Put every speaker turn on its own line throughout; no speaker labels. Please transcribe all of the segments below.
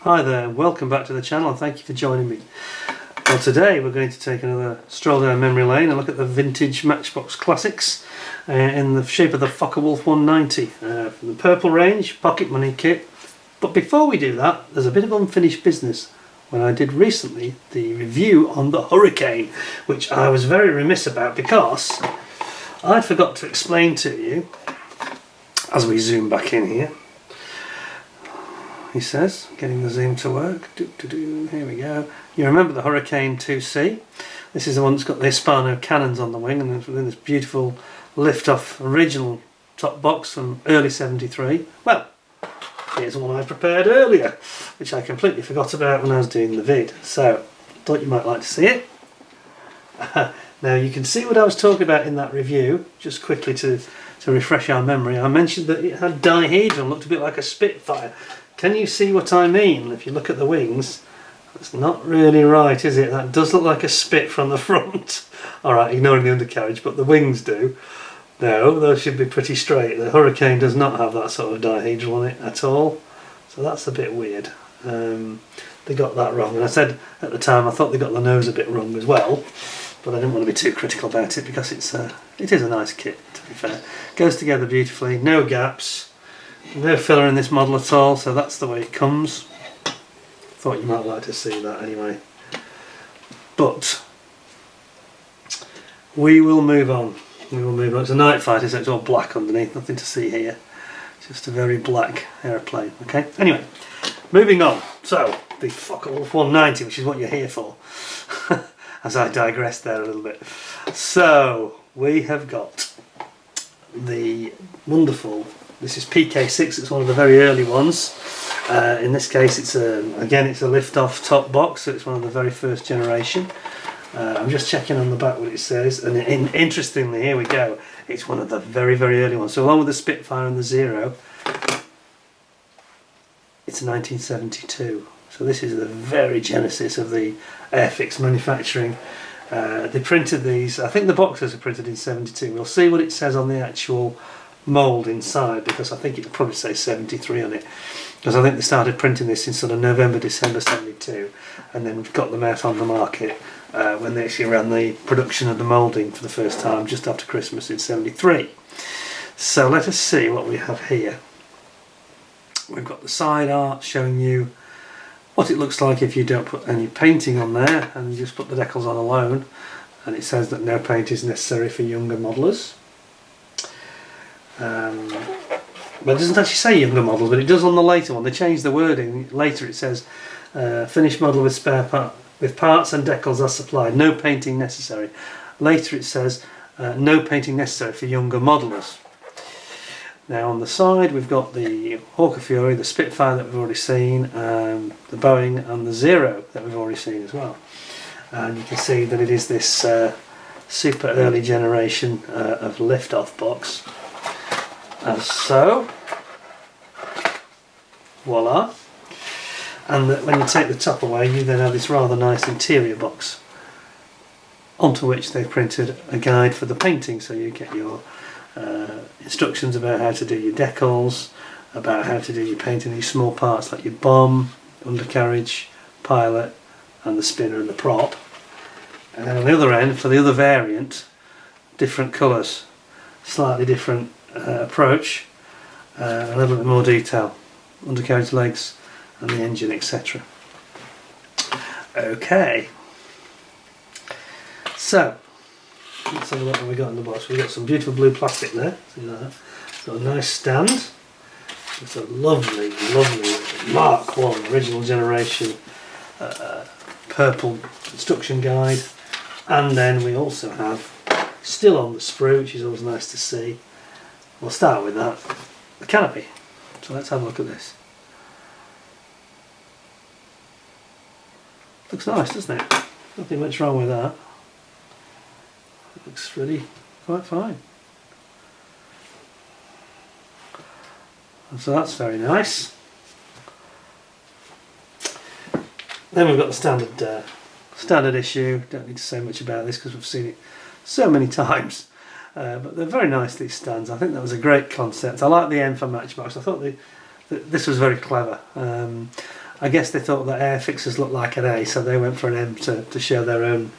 Hi there, welcome back to the channel and thank you for joining me. Well, today we're going to take another stroll down memory lane and look at the vintage Matchbox classics in the shape of the Focke-Wulf 190 from the purple range, pocket money kit. But before we do that, there's a bit of unfinished business when I did recently the review on the Hurricane, which I was very remiss about because I forgot to explain to you, as we zoom back in here. He says, getting the zoom to work. Here we go. You remember the Hurricane 2C? This is the one that's got the Hispano cannons on the wing, and within this beautiful lift-off original top box from early now. Well, here's one I prepared earlier, which I completely forgot about when I was doing the vid. So, thought you might like to see it. Now you can see what I was talking about in that review. Just quickly to refresh our memory, I mentioned that it had dihedral, looked a bit like a Spitfire. Can you see what I mean? If you look at the wings, that's not really right, is it? That does look like a spit from the front. Alright, ignoring the undercarriage, but the wings do. No, those should be pretty straight. The Hurricane does not have that sort of dihedral on it at all. So that's a bit weird. They got that wrong. And I said at the time I thought they got the nose a bit wrong as well. But I didn't want to be too critical about it because it is a nice kit, to be fair. Goes together beautifully, no gaps. No filler in this model at all, so that's the way it comes. Thought you might like to see that anyway. But we will move on. It's a night fighter, so it's all black underneath, nothing to see here. Just a very black aeroplane. Okay. Anyway, moving on. So the Focke-Wulf 190, which is what you're here for. As I digressed there a little bit. So we have got the wonderful. This is PK6. It's one of the very early ones. In this case, it's a lift-off top box, so it's one of the very first generation. I'm just checking on the back what it says, and interestingly, here we go. It's one of the very, very early ones. So along with the Spitfire and the Zero, it's 1972. So this is the very genesis of the Airfix manufacturing. They printed these. I think the boxes are printed in 72. We'll see what it says on the actual mould inside, because I think it'll probably say 73 on it, because I think they started printing this in sort of November, December 72, and then we've got them out on the market when they actually ran the production of the moulding for the first time just after Christmas in 73. So let us see what we have here. We've got the side art showing you what it looks like if you don't put any painting on there and you just put the decals on alone, and it says that no paint is necessary for younger modellers. Well, it doesn't actually say younger models, but it does on the later one. They changed the wording. Later it says finished model with with parts and decals are supplied, no painting necessary. Later it says no painting necessary for younger modellers. Now on the side we've got the Hawker Fury, the Spitfire that we've already seen, the Boeing and the Zero that we've already seen as well. And you can see that it is this super early generation of lift-off box. As so, voila, and when you take the top away you then have this rather nice interior box onto which they've printed a guide for the painting, so you get your instructions about how to do your decals, about how to do your painting these small parts like your bomb, undercarriage, pilot and the spinner and the prop, and then on the other end for the other variant different colours, slightly different approach, a little bit more detail, undercarriage legs and the engine, etc. Okay, so let's have a look what we got in the box. We've got some beautiful blue plastic there, see that? Got a nice stand. It's a lovely, lovely Mark 1 original generation purple instruction guide, and then we also have, still on the sprue, which is always nice to see. We'll start with that, the canopy. So let's have a look at this. Looks nice, doesn't it? Nothing much wrong with that. It looks really quite fine. And so that's very nice. Then we've got the standard issue. Don't need to say much about this because we've seen it so many times. But they're very nice, these stands. I think that was a great concept. I like the end for Matchbox. I thought this was very clever. I guess they thought that air fixers looked like an A, so they went for an M to show their own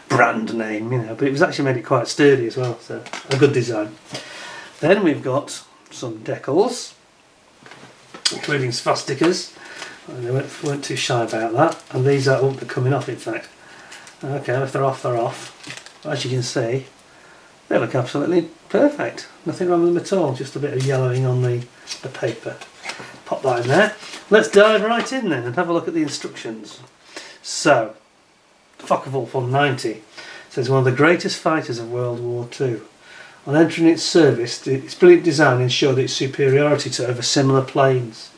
brand name, you know. But it was actually made it quite sturdy as well, so a good design. Then we've got some decals, including swastikas. They weren't too shy about that. And these are, oh, they're coming off, in fact. Okay, if they're off, they're off. As you can see, they look absolutely perfect. Nothing wrong with them at all, just a bit of yellowing on the paper. Pop that in there. Let's dive right in then and have a look at the instructions. So, Focke-Wulf 190 says one of the greatest fighters of World War II. On entering its service, its brilliant design ensured its superiority to over similar planes.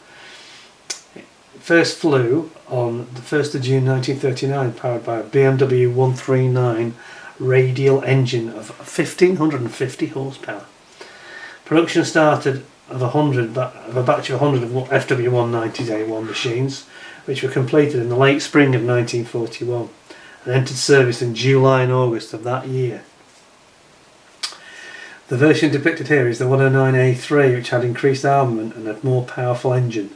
It first flew on the 1st of June 1939, powered by a BMW 139 radial engine of 1550 horsepower. Production started of a batch of 100 of FW.190 A1 machines, which were completed in the late spring of 1941 and entered service in July and August of that year. The version depicted here is the 109A3, which had increased armament and a more powerful engine.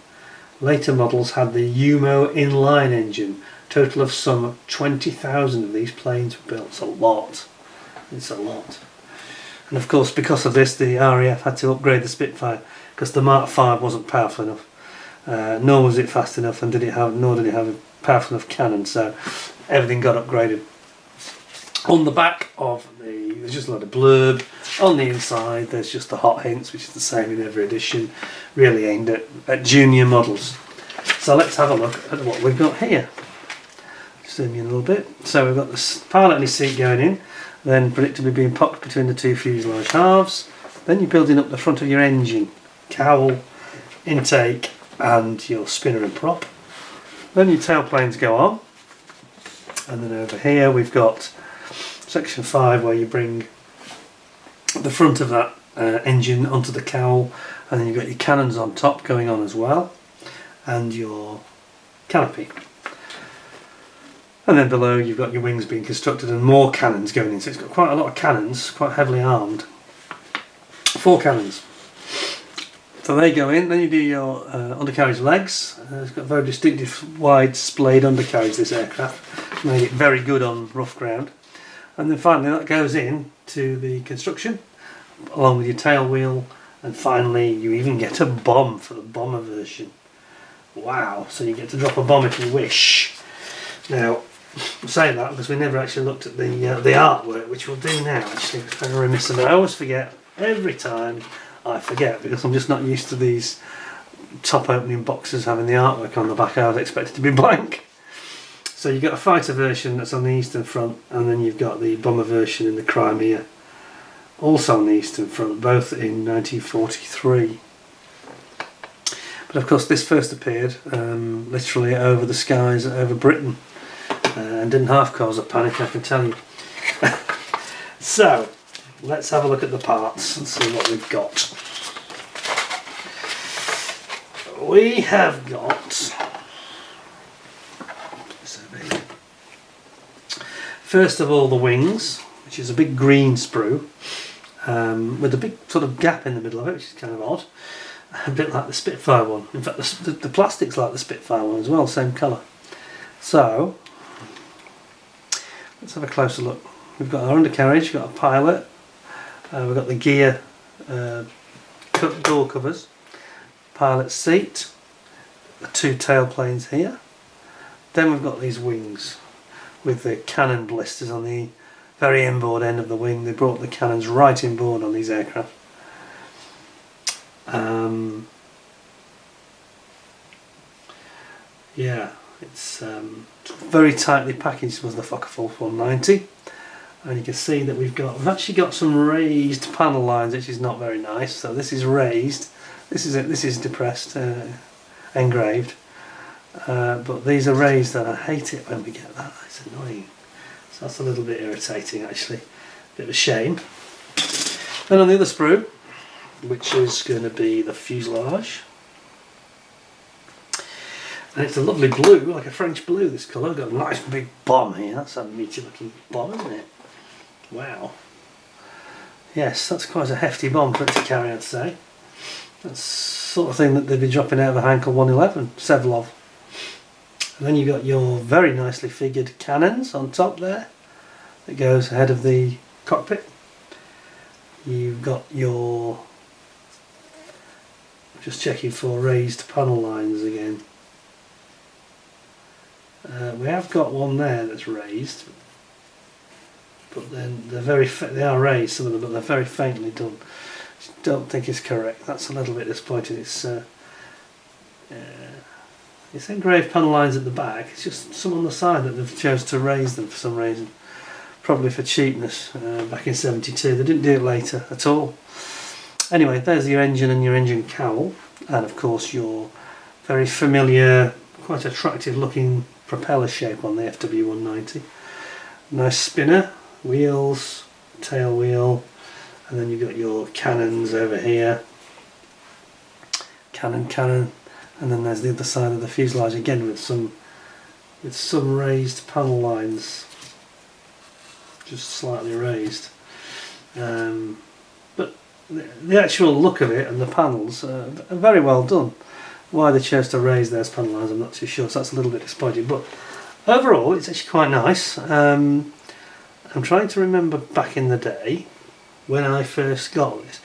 Later models had the UMO inline engine. Total of some 20,000 of these planes were built. It's a lot. It's a lot. And of course, because of this, the RAF had to upgrade the Spitfire because the Mark V wasn't powerful enough. Nor was it fast enough, and nor did it have a powerful enough cannon. So everything got upgraded. On the back of there's just a lot of blurb. On the inside, there's just the hot hints, which is the same in every edition, really aimed at junior models. So let's have a look at what we've got here. Zoom in a little bit. So we've got the pilot and his seat going in, then predictably being popped between the two fuselage halves. Then you're building up the front of your engine, cowl, intake, and your spinner and prop. Then your tailplanes go on, and then over here we've got section 5 where you bring the front of that engine onto the cowl, and then you've got your cannons on top going on as well, and your canopy. And then below you've got your wings being constructed and more cannons going in, so it's got quite a lot of cannons, quite heavily armed. 4 cannons. So they go in, then you do your undercarriage legs. It's got very distinctive wide splayed undercarriage, this aircraft. Made it very good on rough ground. And then finally that goes in to the construction, along with your tail wheel, and finally you even get a bomb for the bomber version. Wow, so you get to drop a bomb if you wish. Now, I'm saying that because we never actually looked at the artwork, which we'll do now actually. It's very remiss of me. I always forget, every time I forget, because I'm just not used to these top opening boxes having the artwork on the back. I was expected to be blank. So you've got a fighter version that's on the eastern front, and then you've got the bomber version in the Crimea, also on the eastern front, both in 1943. But of course this first appeared literally over the skies over Britain, and didn't half cause a panic, I can tell you. So let's have a look at the parts and see what we've got. We have got, first of all, the wings, which is a big green sprue with a big sort of gap in the middle of it, which is kind of odd. A bit like the Spitfire one. In fact, the plastic's like the Spitfire one as well, same colour. So let's have a closer look. We've got our undercarriage, we've got a pilot, we've got the gear door covers, pilot's seat, the 2 tailplanes here. Then we've got these wings with the cannon blisters on the very inboard end of the wing. They brought the cannons right inboard on these aircraft. Yeah, it's very tightly packaged, was the Focke-Wulf 190, and you can see that we've actually got some raised panel lines, which is not very nice. So this is raised, this is depressed, engraved, but these are raised, and I hate it when we get that. It's annoying. So that's a little bit irritating actually, bit of a shame. Then on the other sprue, which is going to be the fuselage, and it's a lovely blue, like a French blue, this colour. Got a nice big bomb here. That's a meaty looking bomb, isn't it? Wow. Yes, that's quite a hefty bomb for it to carry, I'd say. That's the sort of thing that they'd be dropping out of a Heinkel 111, several of. And then you've got your very nicely figured cannons on top there that goes ahead of the cockpit. You've got your, just checking for raised panel lines again. We have got one there that's raised, but then they are raised, some of them, but they're very faintly done. Don't think it's correct. That's a little bit disappointing. It's engraved panel lines at the back. It's just some on the side that they've chose to raise them for some reason. Probably for cheapness. Back in '72, they didn't do it later at all. Anyway, there's your engine and your engine cowl, and of course your very familiar, quite attractive looking propeller shape on the FW.190. Nice spinner, wheels, tail wheel, and then you've got your cannons over here. Cannon, and then there's the other side of the fuselage again with some raised panel lines, just slightly raised. But the actual look of it and the panels are very well done. Why they chose to raise those panel lines I'm not too sure, so that's a little bit disappointing, but overall it's actually quite nice. I'm trying to remember back in the day when I first got this.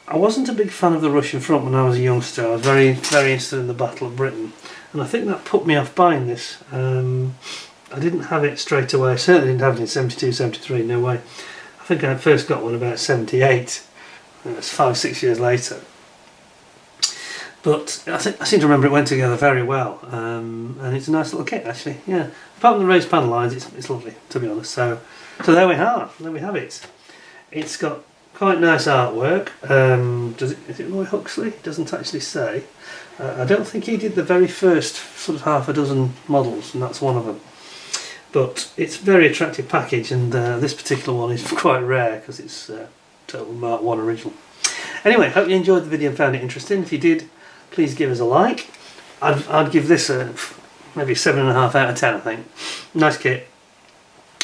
I wasn't a big fan of the Russian front when I was a youngster. I was very, very interested in the Battle of Britain, and I think that put me off buying this. I didn't have it straight away. I certainly didn't have it in '72, '73, no way. I think I first got one about '78. It's 5-6 years later. But I seem to remember it went together very well, and it's a nice little kit actually. Yeah, apart from the raised panel lines, it's lovely to be honest. So there we are. There we have it. It's got quite nice artwork. Is it Roy Oxley? It doesn't actually say. I don't think he did the very first sort of half a dozen models, and that's one of them. But it's a very attractive package, and this particular one is quite rare because it's total Mark 1 original. Anyway, hope you enjoyed the video and found it interesting. If you did, please give us a like. I'd give this a maybe 7.5 out of 10, I think. Nice kit.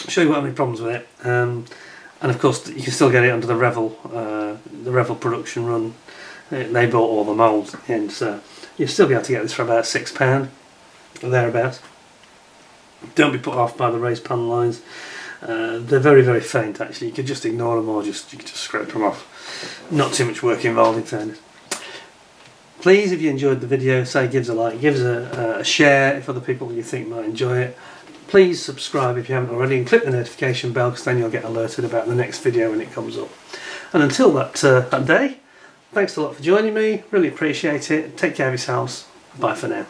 I'm sure you won't have any problems with it. And of course, you can still get it under the Revel production run. They bought all the moulds at the end, so you'll still be able to get this for about £6 or thereabouts. Don't be put off by the raised panel lines. They're very, very faint actually. You could just ignore them or you could just scrape them off. Not too much work involved in fairness. Please, if you enjoyed the video, say give us a like, give us a share if other people you think might enjoy it. Please subscribe if you haven't already and click the notification bell because then you'll get alerted about the next video when it comes up. And until that day, thanks a lot for joining me, really appreciate it. Take care of yourselves. Bye for now.